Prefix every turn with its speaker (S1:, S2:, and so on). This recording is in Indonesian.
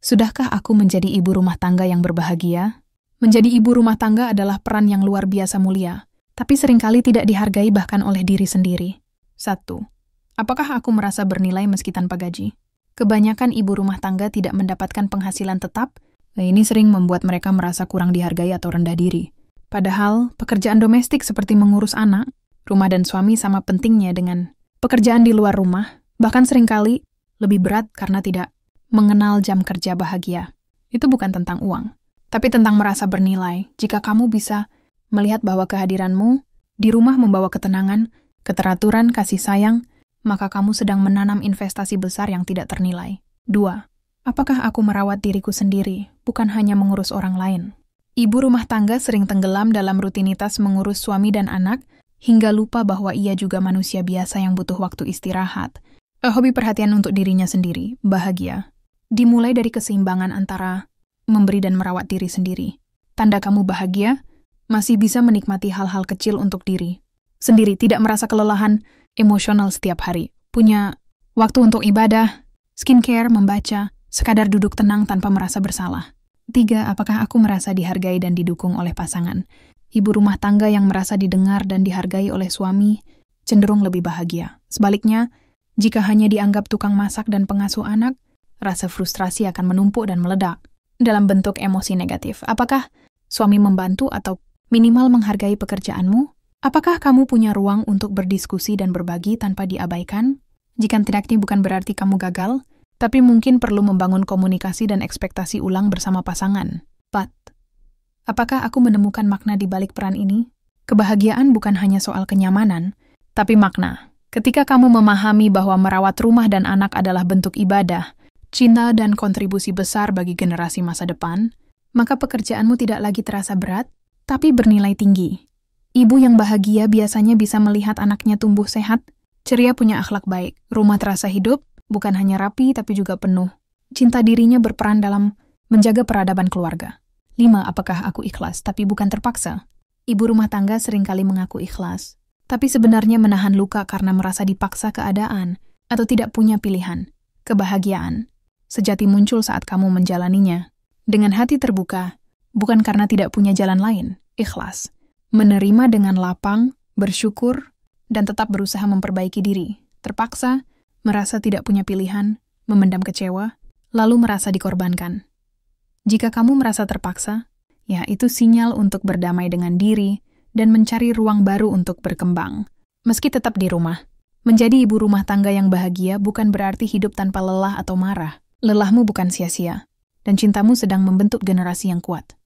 S1: Sudahkah aku menjadi ibu rumah tangga yang berbahagia? Menjadi ibu rumah tangga adalah peran yang luar biasa mulia, tapi seringkali tidak dihargai bahkan oleh diri sendiri. 1. Apakah aku merasa bernilai meski tanpa gaji? Kebanyakan ibu rumah tangga tidak mendapatkan penghasilan tetap, dan ini sering membuat mereka merasa kurang dihargai atau rendah diri. Padahal, pekerjaan domestik seperti mengurus anak, rumah dan suami sama pentingnya dengan pekerjaan di luar rumah, bahkan seringkali lebih berat karena tidak mengenal jam kerja bahagia. Itu bukan tentang uang, tapi tentang merasa bernilai. Jika kamu bisa melihat bahwa kehadiranmu di rumah membawa ketenangan, keteraturan, kasih sayang, maka kamu sedang menanam investasi besar yang tidak ternilai. 2. Apakah aku merawat diriku sendiri, bukan hanya mengurus orang lain? Ibu rumah tangga sering tenggelam dalam rutinitas mengurus suami dan anak, hingga lupa bahwa ia juga manusia biasa yang butuh waktu istirahat. Hobi perhatian untuk dirinya sendiri, bahagia. Dimulai dari keseimbangan antara memberi dan merawat diri sendiri. Tanda kamu bahagia, masih bisa menikmati hal-hal kecil untuk diri sendiri, tidak merasa kelelahan emosional setiap hari. Punya waktu untuk ibadah, skincare, membaca, sekadar duduk tenang tanpa merasa bersalah. 3. Apakah aku merasa dihargai dan didukung oleh pasangan? Ibu rumah tangga yang merasa didengar dan dihargai oleh suami cenderung lebih bahagia. Sebaliknya, jika hanya dianggap tukang masak dan pengasuh anak, rasa frustrasi akan menumpuk dan meledak dalam bentuk emosi negatif. Apakah suami membantu atau minimal menghargai pekerjaanmu? Apakah kamu punya ruang untuk berdiskusi dan berbagi tanpa diabaikan? Jika tidak, ini bukan berarti kamu gagal, tapi mungkin perlu membangun komunikasi dan ekspektasi ulang bersama pasangan. 4. Apakah aku menemukan makna di balik peran ini? Kebahagiaan bukan hanya soal kenyamanan, tapi makna. Ketika kamu memahami bahwa merawat rumah dan anak adalah bentuk ibadah, cinta dan kontribusi besar bagi generasi masa depan, maka pekerjaanmu tidak lagi terasa berat, tapi bernilai tinggi. Ibu yang bahagia biasanya bisa melihat anaknya tumbuh sehat, ceria, punya akhlak baik. Rumah terasa hidup, bukan hanya rapi tapi juga penuh. Cinta dirinya berperan dalam menjaga peradaban keluarga. 5. Apakah aku ikhlas tapi bukan terpaksa? Ibu rumah tangga seringkali mengaku ikhlas, tapi sebenarnya menahan luka karena merasa dipaksa keadaan atau tidak punya pilihan. Kebahagiaan sejati muncul saat kamu menjalaninya dengan hati terbuka, bukan karena tidak punya jalan lain. Ikhlas, menerima dengan lapang, bersyukur, dan tetap berusaha memperbaiki diri. Terpaksa, merasa tidak punya pilihan, memendam kecewa, lalu merasa dikorbankan. Jika kamu merasa terpaksa, ya itu sinyal untuk berdamai dengan diri dan mencari ruang baru untuk berkembang. Meski tetap di rumah, menjadi ibu rumah tangga yang bahagia bukan berarti hidup tanpa lelah atau marah. Lelahmu bukan sia-sia, dan cintamu sedang membentuk generasi yang kuat.